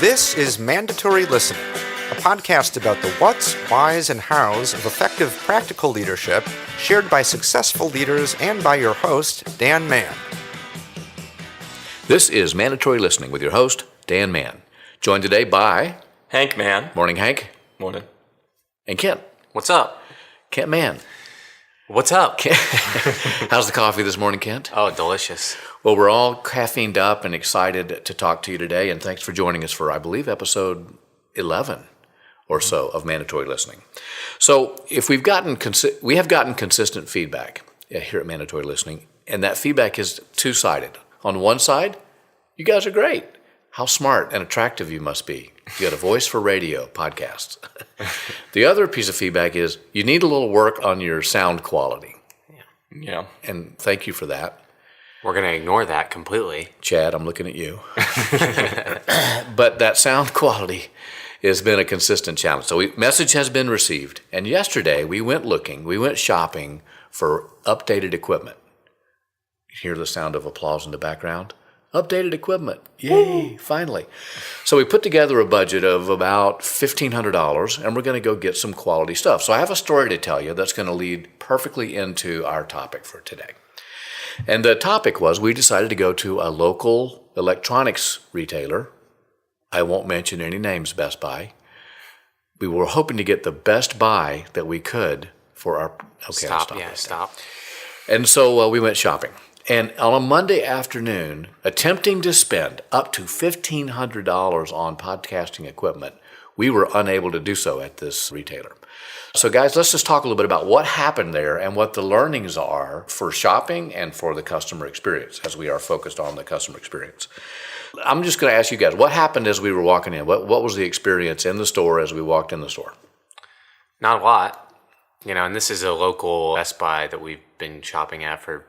This is Mandatory Listening, a podcast about the whats, whys, and hows of effective practical leadership shared by successful leaders and by your host, Dan Mann. This is Mandatory Listening with your host, Dan Mann. Joined today by Hank Mann. Morning, Hank. Morning. And Kent. What's up? Kent Mann. What's up? How's the coffee this morning, Kent? Oh, delicious. Well, we're all caffeined up and excited to talk to you today, and thanks for joining us for, I believe, episode 11 or so of Mandatory Listening. So if we have gotten consistent feedback here at Mandatory Listening, and that feedback is two-sided. On one side, you guys are great. How smart and attractive you must be. You got a voice for radio, podcasts. The other piece of feedback is you need a little work on your sound quality. Yeah. And thank you for that. We're going to ignore that completely. Chad, I'm looking at you. But that sound quality has been a consistent challenge. So message has been received. And yesterday we went shopping for updated equipment. You hear the sound of applause in the background? Updated equipment. Yay, finally. So we put together a budget of about $1,500, and we're going to go get some quality stuff. So I have a story to tell you that's going to lead perfectly into our topic for today. And the topic was we decided to go to a local electronics retailer. I won't mention any names, Best Buy. We were hoping to get the best buy that we could for our... Okay, Stop. And so we went shopping. And on a Monday afternoon, attempting to spend up to $1,500 on podcasting equipment, we were unable to do so at this retailer. So guys, let's just talk a little bit about what happened there and what the learnings are for shopping and for the customer experience, as we are focused on the customer experience. I'm just going to ask you guys, what happened as we were walking in? What was the experience in the store as we walked in the store? Not a lot. And this is a local Best Buy that we've been shopping at for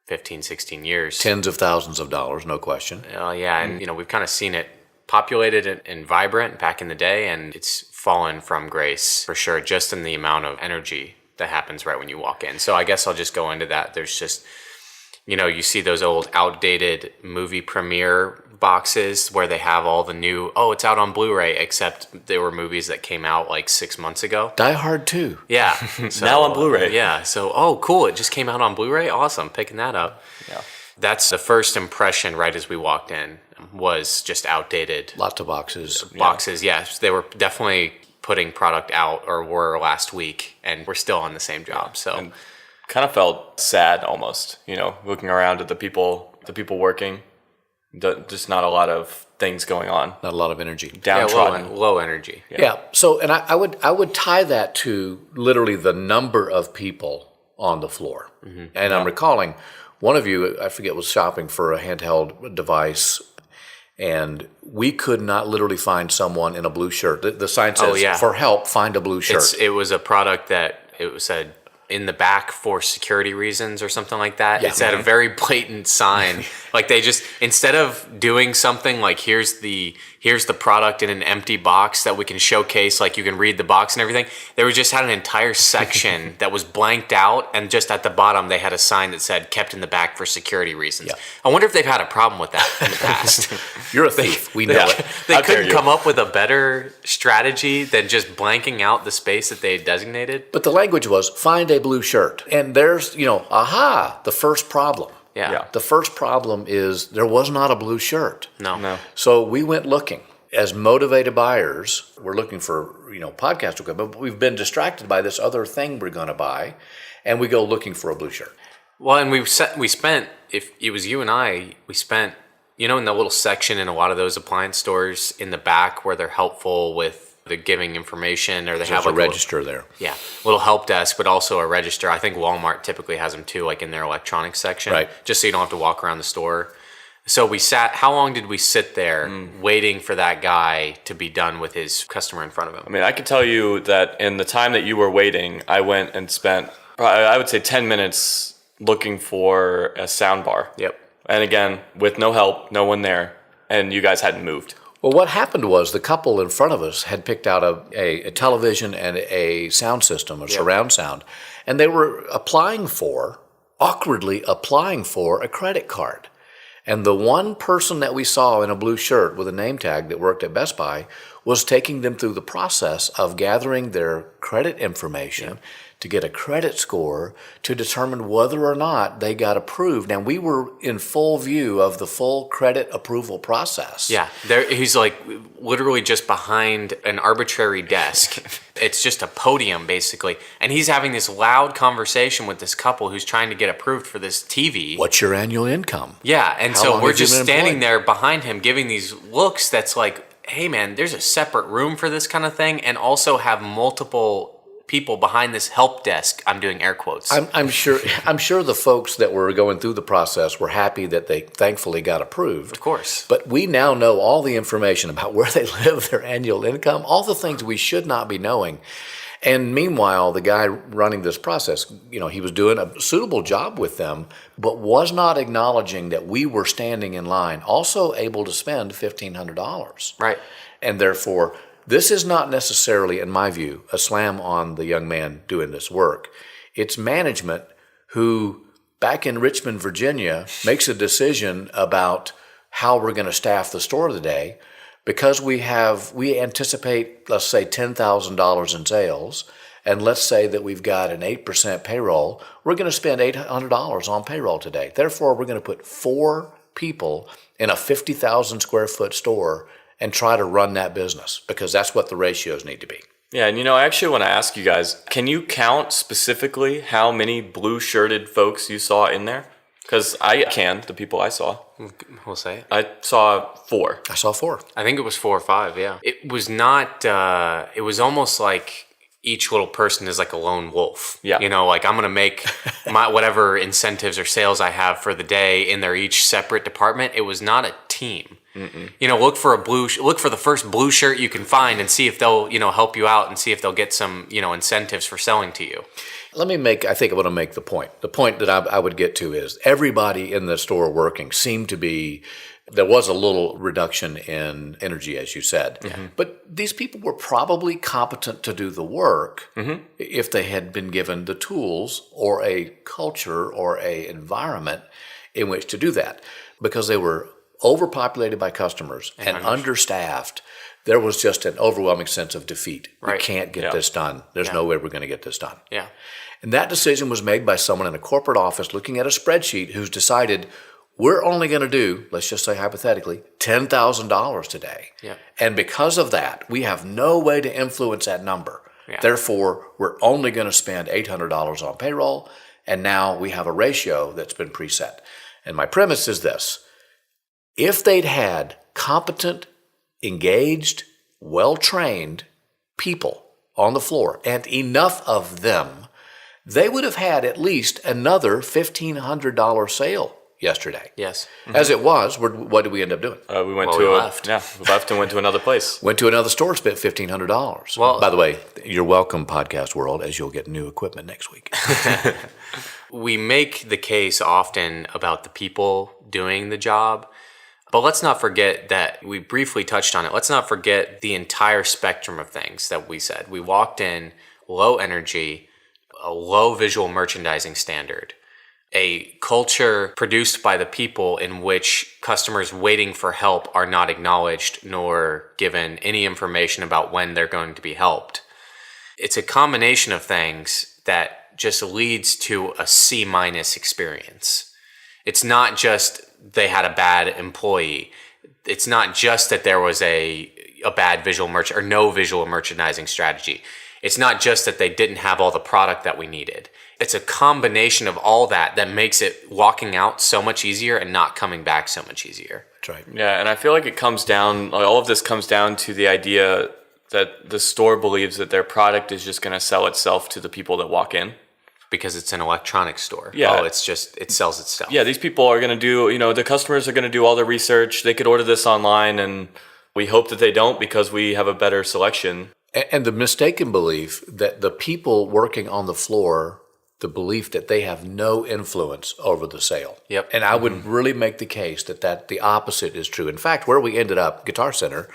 15, 16 years. Tens of thousands of dollars, no question. And we've kind of seen it populated and vibrant back in the day, and it's fallen from grace for sure, just in the amount of energy that happens right when you walk in. So I guess I'll just go into that. There's just, you see those old outdated movie premiere boxes where they have all the new, it's out on Blu-ray, except they were movies that came out like 6 months ago. Die Hard 2. Yeah. So, now on Blu-ray. Yeah. So, cool. It just came out on Blu-ray. Awesome. Picking that up. Yeah. That's the first impression right as we walked in, was just outdated. Lots of boxes. Boxes, yes. They were definitely putting product out, or were last week, and we're still on the same job. So And kind of felt sad almost, looking around at the people working. Just not a lot of things going on. Not a lot of energy. Downtrodden. low energy. Yeah. So, and I would tie that to literally the number of people on the floor. Mm-hmm. And I'm recalling one of you, I forget, was shopping for a handheld device, and we could not literally find someone in a blue shirt. The sign says, for help, find a blue shirt. It was a product that it said in the back for security reasons or something like that. Yeah. It's at a very blatant sign. Like they just, instead of doing something like here's the product in an empty box that we can showcase, like you can read the box and everything, they just had an entire section that was blanked out, and just at the bottom they had a sign that said kept in the back for security reasons. Yeah. I wonder if they've had a problem with that in the past. You're a thief. We know it. They couldn't come up with a better strategy than just blanking out the space that they had designated. But the language was, find a blue shirt. And there's, the first problem. Yeah. The first problem is there was not a blue shirt. No. So we went looking. As motivated buyers, we're looking for, podcast equipment, but we've been distracted by this other thing we're going to buy, and we go looking for a blue shirt. Well, and we spent, if it was you and I, we spent, in the little section in a lot of those appliance stores in the back where they're helpful with the giving information, or they have a register there. Yeah, little help desk, but also a register. I think Walmart typically has them too, like in their electronics section, right? Just so you don't have to walk around the store. So how long did we sit there waiting for that guy to be done with his customer in front of him? I mean, I could tell you that in the time that you were waiting, I went and spent, I would say 10 minutes looking for a sound bar. Yep. And again, with no help, no one there, and you guys hadn't moved. Well, what happened was the couple in front of us had picked out a television and a sound system, a surround sound, and they were awkwardly applying for a credit card. And the one person that we saw in a blue shirt with a name tag that worked at Best Buy was taking them through the process of gathering their credit information to get a credit score to determine whether or not they got approved. And we were in full view of the full credit approval process. Yeah, he's like literally just behind an arbitrary desk. It's just a podium, basically. And he's having this loud conversation with this couple who's trying to get approved for this TV. What's your annual income? Yeah, and How so long we're have you just been standing employed? there behind him giving these looks that's like, hey man, there's a separate room for this kind of thing, and also have multiple people behind this help desk. I'm doing air quotes. I'm sure the folks that were going through the process were happy that they thankfully got approved. Of course. But we now know all the information about where they live, their annual income, all the things we should not be knowing. And meanwhile, the guy running this process, he was doing a suitable job with them, but was not acknowledging that we were standing in line, also able to spend $1,500. Right. And therefore, this is not necessarily, in my view, a slam on the young man doing this work. It's management who, back in Richmond, Virginia, makes a decision about how we're going to staff the store today because we anticipate, let's say, $10,000 in sales, and let's say that we've got an 8% payroll. We're going to spend $800 on payroll today. Therefore, we're going to put 4 people in a 50,000 square foot store and try to run that business because that's what the ratios need to be. Yeah, and I actually want to ask you guys, can you count specifically how many blue-shirted folks you saw in there? Because I can, the people I saw. We'll say it. I saw 4. I saw 4. I think it was 4 or 5, yeah. It was not, it was almost like each little person is like a lone wolf. Yeah. Like I'm going to make my whatever incentives or sales I have for the day in their each separate department. It was not a team. Mm-mm. Look for look for the first blue shirt you can find and see if they'll, help you out and see if they'll get some, incentives for selling to you. I think I want to make the point. The point that I would get to is everybody in the store working seemed to be, there was a little reduction in energy, as you said. Mm-hmm. But these people were probably competent to do the work if they had been given the tools or a culture or a environment in which to do that. Because they were overpopulated by customers and understaffed, there was just an overwhelming sense of defeat. Right. We can't get this done. There's no way we're going to get this done. Yeah. And that decision was made by someone in a corporate office looking at a spreadsheet who's decided we're only going to do, let's just say hypothetically, $10,000 today. Yeah. And because of that, we have no way to influence that number. Yeah. Therefore, we're only going to spend $800 on payroll, and now we have a ratio that's been preset. And my premise is this. If they'd had competent, engaged, well-trained people on the floor, and enough of them, they would have had at least another $1,500 sale yesterday. Yes. Mm-hmm. As it was, what did we end up doing? We left. Yeah, we left and went to another place. Went to another store, spent $1,500. Well, by the way, you're welcome, podcast world, as you'll get new equipment next week. We make the case often about the people doing the job, but let's not forget that we briefly touched on it. Let's not forget the entire spectrum of things that we said. We walked in low energy, a low visual merchandising standard, a culture produced by the people in which customers waiting for help are not acknowledged nor given any information about when they're going to be helped. It's a combination of things that just leads to a C- experience. It's not just they had a bad employee. It's not just that there was a bad visual or no visual merchandising strategy. It's not just that they didn't have all the product that we needed. It's a combination of all that makes it walking out so much easier and not coming back so much easier. That's right. Yeah, and I feel like all of this comes down to the idea that the store believes that their product is just going to sell itself to the people that walk in. Because it's an electronics store. Yeah. It sells itself. Yeah, these people are going to do, the customers are going to do all the research. They could order this online, and we hope that they don't because we have a better selection. And the mistaken belief that the people working on the floor, the belief that they have no influence over the sale. Yep. And I would really make the case that the opposite is true. In fact, where we ended up, Guitar Center,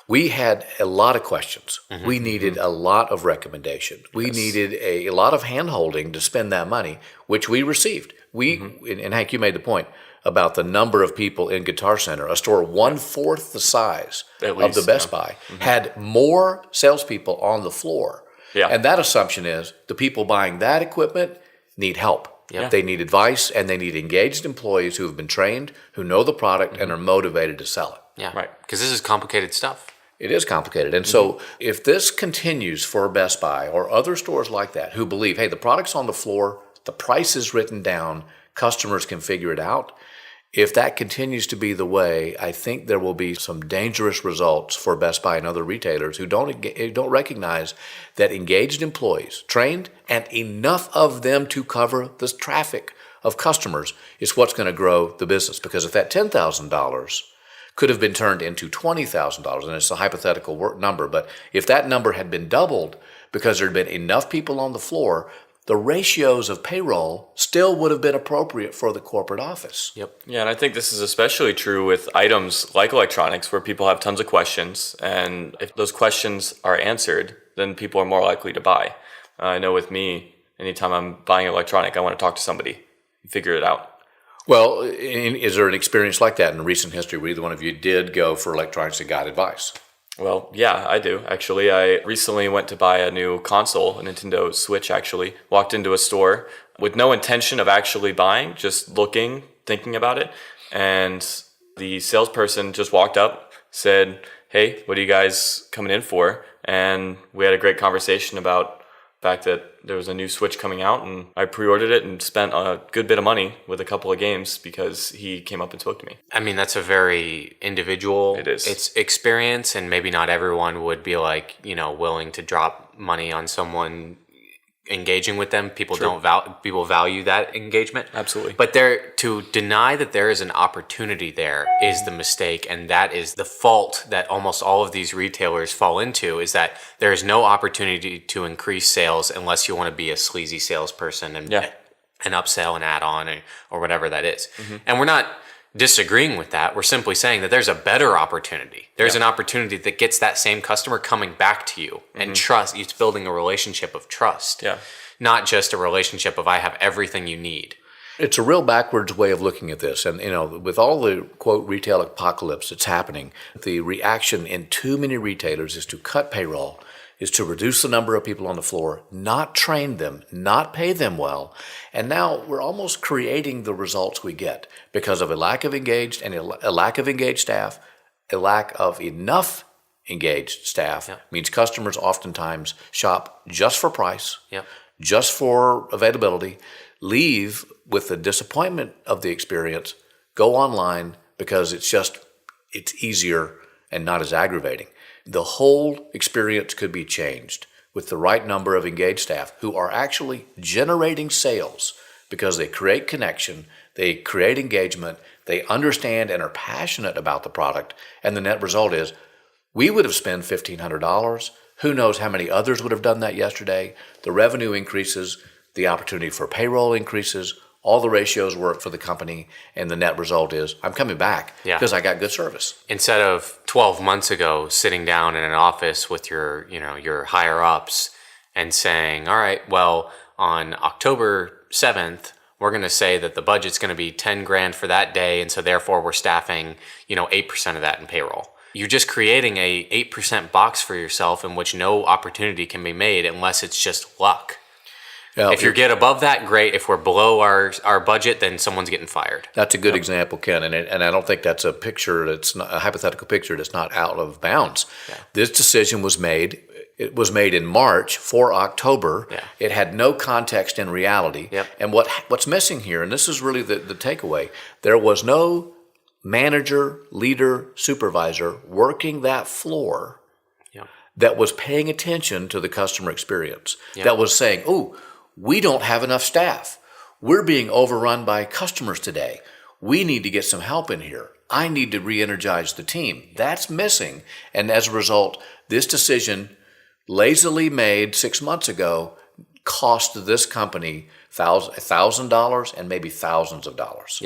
we had a lot of questions. Mm-hmm. We needed a lot of recommendation. We needed a lot of hand-holding to spend that money, which we received. And Hank, you made the point. about the number of people in Guitar Center. A store 1/4 the size At of least, the Best Buy had more salespeople on the floor. Yeah. And that assumption is the people buying that equipment need help. Yeah. They need advice, and they need engaged employees who have been trained, who know the product, and are motivated to sell it. Yeah. Right. Because this is complicated stuff. It is complicated. And so if this continues for Best Buy or other stores like that who believe, hey, the product's on the floor, the price is written down, customers can figure it out. If that continues to be the way, I think there will be some dangerous results for Best Buy and other retailers who don't recognize that engaged employees, trained, and enough of them to cover the traffic of customers is what's going to grow the business. Because if that $10,000 could have been turned into $20,000, and it's a hypothetical number, but if that number had been doubled because there had been enough people on the floor, the ratios of payroll still would have been appropriate for the corporate office. Yep. Yeah, and I think this is especially true with items like electronics where people have tons of questions, and if those questions are answered, then people are more likely to buy. I know with me, anytime I'm buying electronic, I want to talk to somebody and figure it out. Well, is there an experience like that in recent history where either one of you did go for electronics and got advice? Well, yeah, I do, actually. I recently went to buy a new console, a Nintendo Switch, actually. Walked into a store with no intention of actually buying, just looking, thinking about it. And the salesperson just walked up, said, hey, what are you guys coming in for? And we had a great conversation about the fact that there was a new Switch coming out, and I pre-ordered it and spent a good bit of money with a couple of games because he came up and spoke to me. I mean, that's a very individual It's experience, and maybe not everyone would be like, willing to drop money on someone engaging with them. People people value that engagement. Absolutely. But to deny that there is an opportunity there is the mistake, and that is the fault that almost all of these retailers fall into, is that there is no opportunity to increase sales unless you want to be a sleazy salesperson and upsell and add on or whatever that is. And we're not disagreeing with that. We're simply saying that there's a better opportunity. There's an opportunity that gets that same customer coming back to you and trust. It's building a relationship of trust, not just a relationship of I have everything you need. It's a real backwards way of looking at this. And, with all the, quote, retail apocalypse that's happening, the reaction in too many retailers is to cut payroll, is to reduce the number of people on the floor, not train them, not pay them well. And now we're almost creating the results we get because of a lack of engaged and a lack of engaged staff. A lack of enough engaged staff means customers oftentimes shop just for price, just for availability, leave with the disappointment of the experience, go online because it's easier and not as aggravating. The whole experience could be changed with the right number of engaged staff who are actually generating sales because they create connection, they create engagement, they understand and are passionate about the product, and the net result is we would have spent $1,500. Who knows how many others would have done that yesterday? The revenue increases, the opportunity for payroll increases, all the ratios work for the company, and the net result is I'm coming back because I got good service. Instead of 12 months ago sitting down in an office with your higher ups and saying, all right, well, on October 7th, we're going to say that the budget's going to be 10 grand for that day, and so therefore we're staffing, 8% of that in payroll. You're just creating a 8% box for yourself in which no opportunity can be made unless it's just luck. If you get above that, great. If we're below our budget, then someone's getting fired. That's a good example, Ken, and I don't think that's a picture that's not a hypothetical picture that's not out of bounds. This decision was made. It was made in March for October. It had no context in reality. And what's missing here, and this is really the takeaway, there was no manager, leader, supervisor working that floor that was paying attention to the customer experience, that was saying, oh, we don't have enough staff. We're being overrun by customers today. We need to get some help in here. I need to re-energize the team. That's missing. And as a result, this decision, lazily made 6 months ago, cost this company $1,000 and maybe thousands of dollars.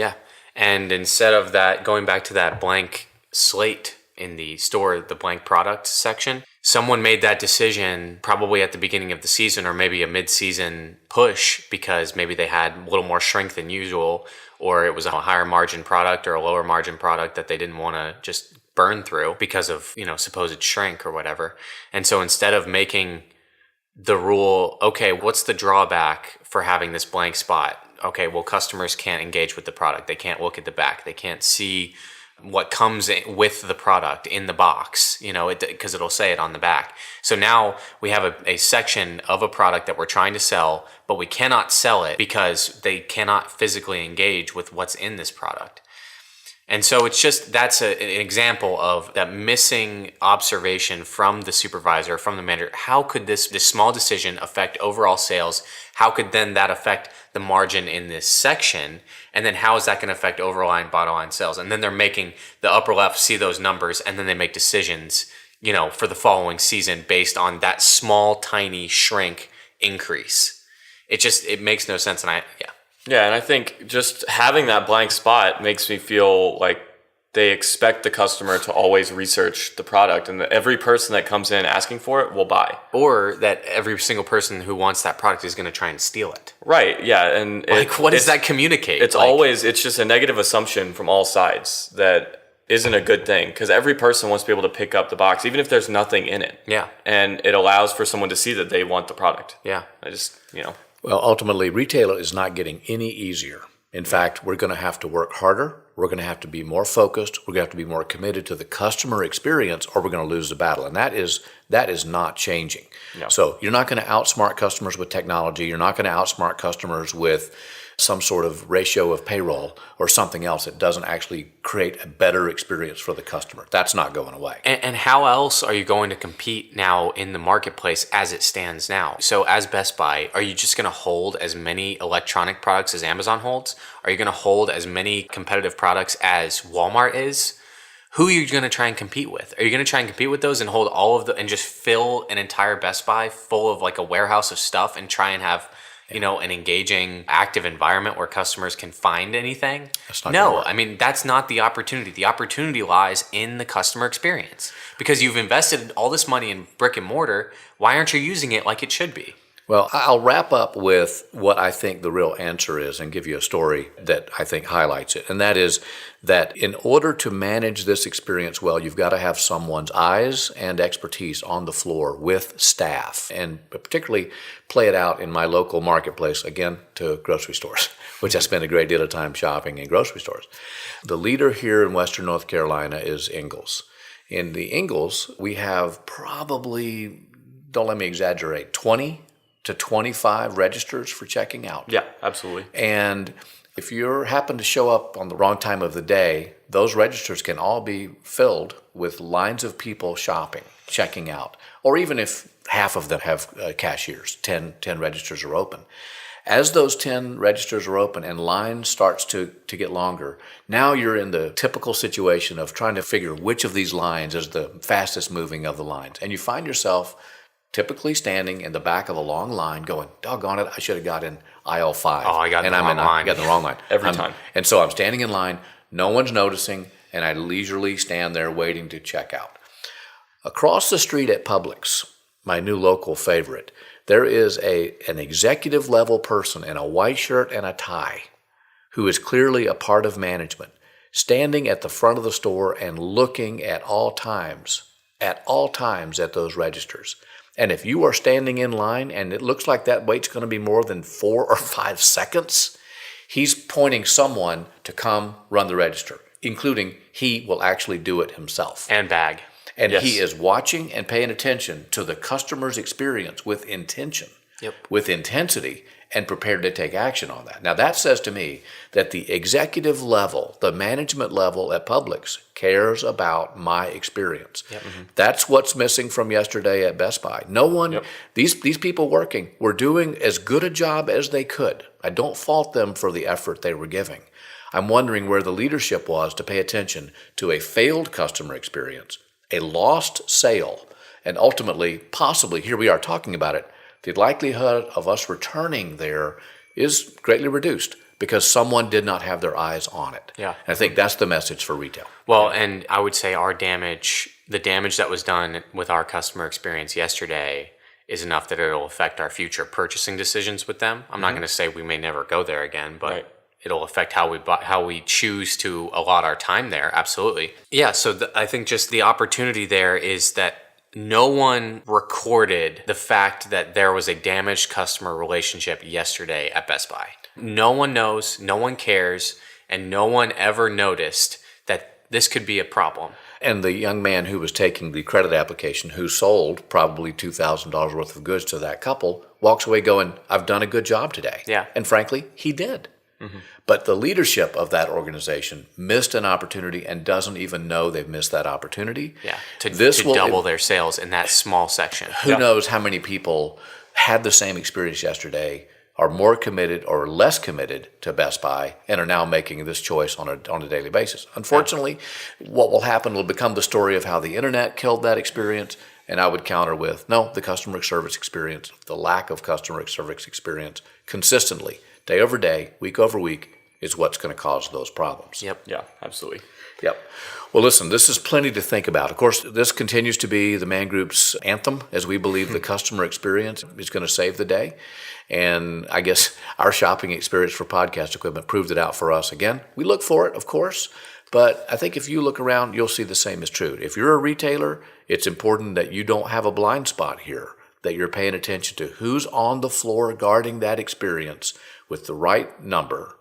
And instead of that, going back to that blank slate in the store, the blank product section. Someone made that decision probably at the beginning of the season or maybe a mid-season push because maybe they had a little more shrink than usual, or it was a higher margin product or a lower margin product that they didn't want to just burn through because of, supposed shrink or whatever. And so instead of making the rule, okay, what's the drawback for having this blank spot? Okay, well, customers can't engage with the product. They can't look at the back. They can't see what comes with the product in the box, because it'll say it on the back. So now we have a section of a product that we're trying to sell, but we cannot sell it because they cannot physically engage with what's in this product. And so that's an example of that missing observation from the supervisor, from the manager. How could this small decision affect overall sales? How could then that affect the margin in this section? And then how is that going to affect overall and bottom line sales? And then they're making the upper left see those numbers, and then they make decisions, for the following season based on that small, tiny shrink increase. It makes no sense. Yeah, and I think just having that blank spot makes me feel like they expect the customer to always research the product, and that every person that comes in asking for it will buy. Or that every single person who wants that product is going to try and steal it. Right, yeah. And what does that communicate? It's just a negative assumption from all sides that isn't a good thing, because every person wants to be able to pick up the box, even if there's nothing in it. Yeah. And it allows for someone to see that they want the product. Yeah. Well, ultimately, retailer is not getting any easier. In fact, we're going to have to work harder. We're going to have to be more focused. We're going to have to be more committed to the customer experience, or we're going to lose the battle. And that is not changing. No. So you're not going to outsmart customers with technology. You're not going to outsmart customers with some sort of ratio of payroll or something else that doesn't actually create a better experience for the customer. That's not going away. And how else are you going to compete now in the marketplace as it stands now? So as Best Buy, are you just going to hold as many electronic products as Amazon holds? Are you going to hold as many competitive products as Walmart is? Who are you going to try and compete with? Are you going to try and compete with those and hold all of and just fill an entire Best Buy full of like a warehouse of stuff and try and have an engaging, active environment where customers can find anything? No, I mean, that's not the opportunity. The opportunity lies in the customer experience. Because you've invested all this money in brick and mortar, why aren't you using it like it should be? Well, I'll wrap up with what I think the real answer is and give you a story that I think highlights it. And that is that in order to manage this experience well, you've got to have someone's eyes and expertise on the floor with staff, and particularly play it out in my local marketplace, again, to grocery stores, which I spend a great deal of time shopping in grocery stores. The leader here in Western North Carolina is Ingles. In the Ingles, we have probably, don't let me exaggerate, 20 to 25 registers for checking out. Yeah, absolutely. And if you happen to show up on the wrong time of the day, those registers can all be filled with lines of people shopping, checking out. Or even if half of them have cashiers, 10 registers are open. As those 10 registers are open and line starts to get longer, now you're in the typical situation of trying to figure which of these lines is the fastest moving of the lines. And you find yourself typically standing in the back of a long line going, doggone it, I should have got in aisle 5. Oh, I got in the wrong line. I got in the wrong line. Every time. And so I'm standing in line, no one's noticing, and I leisurely stand there waiting to check out. Across the street at Publix, my new local favorite, there is an executive level person in a white shirt and a tie who is clearly a part of management, standing at the front of the store and looking at all times at those registers. And if you are standing in line and it looks like that wait's going to be more than 4 or 5 seconds, he's pointing someone to come run the register, including he will actually do it himself. And bag. And Yes. he is watching and paying attention to the customer's experience with intention, with intensity, and prepared to take action on that. Now that says to me that the executive level, the management level at Publix cares about my experience. That's what's missing from yesterday at Best Buy. No one, these people working were doing as good a job as they could. I don't fault them for the effort they were giving. I'm wondering where the leadership was to pay attention to a failed customer experience, a lost sale, and ultimately, possibly, here we are talking about it, the likelihood of us returning there is greatly reduced. because someone did not have their eyes on it. Yeah. And I think that's the message for retail. Well, and I would say the damage that was done with our customer experience yesterday is enough that it'll affect our future purchasing decisions with them. I'm not going to say we may never go there again, but it'll affect how we choose to allot our time there. Absolutely. Yeah. So I think just the opportunity there is that no one recorded the fact that there was a damaged customer relationship yesterday at Best Buy. No one knows, no one cares, and no one ever noticed that this could be a problem. And the young man who was taking the credit application, who sold probably $2,000 worth of goods to that couple, walks away going, I've done a good job today. Yeah. And frankly, he did. But the leadership of that organization missed an opportunity and doesn't even know they've missed that opportunity. Yeah, to double their sales in that small section. Who knows how many people had the same experience yesterday, are more committed or less committed to Best Buy, and are now making this choice on a daily basis. Unfortunately, what will happen will become the story of how the internet killed that experience, and I would counter with, no, the customer service experience, the lack of customer service experience consistently, day over day, week over week, is what's going to cause those problems. Yep. Yeah, absolutely. Yep. Well, listen, this is plenty to think about. Of course, this continues to be the Man Group's anthem, as we believe the customer experience is going to save the day. And I guess our shopping experience for podcast equipment proved it out for us again. We look for it, of course, but I think if you look around, you'll see the same is true. If you're a retailer, it's important that you don't have a blind spot here, that you're paying attention to who's on the floor guarding that experience with the right number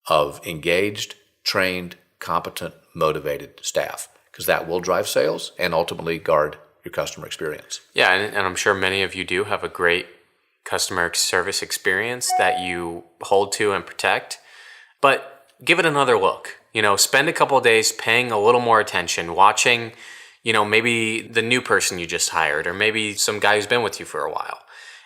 of engaged, trained, competent, motivated staff, because that will drive sales and ultimately guard your customer experience. Yeah, and I'm sure many of you do have a great customer service experience that you hold to and protect, but give it another look. Spend a couple of days paying a little more attention, watching, maybe the new person you just hired, or maybe some guy who's been with you for a while,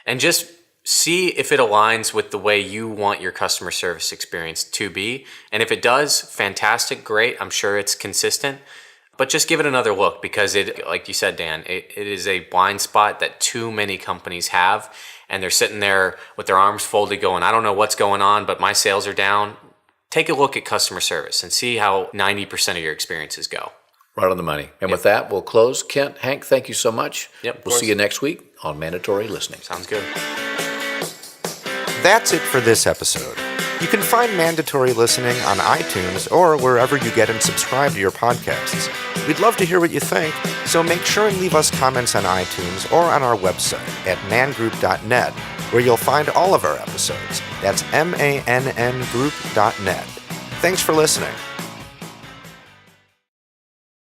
and just see if it aligns with the way you want your customer service experience to be. And if it does, fantastic, great. I'm sure it's consistent. But just give it another look, because it, like you said, Dan, it is a blind spot that too many companies have. And they're sitting there with their arms folded going, I don't know what's going on, but my sales are down. Take a look at customer service and see how 90% of your experiences go. Right on the money. And with that, we'll close. Kent, Hank, thank you so much. Yep. We'll see you next week on Mandatory Listening. Sounds good. That's it for this episode. You can find Mandatory Listening on iTunes or wherever you get and subscribe to your podcasts. We'd love to hear what you think, so make sure and leave us comments on iTunes or on our website at mangroup.net, where you'll find all of our episodes. That's MANNgroup.net. Thanks for listening.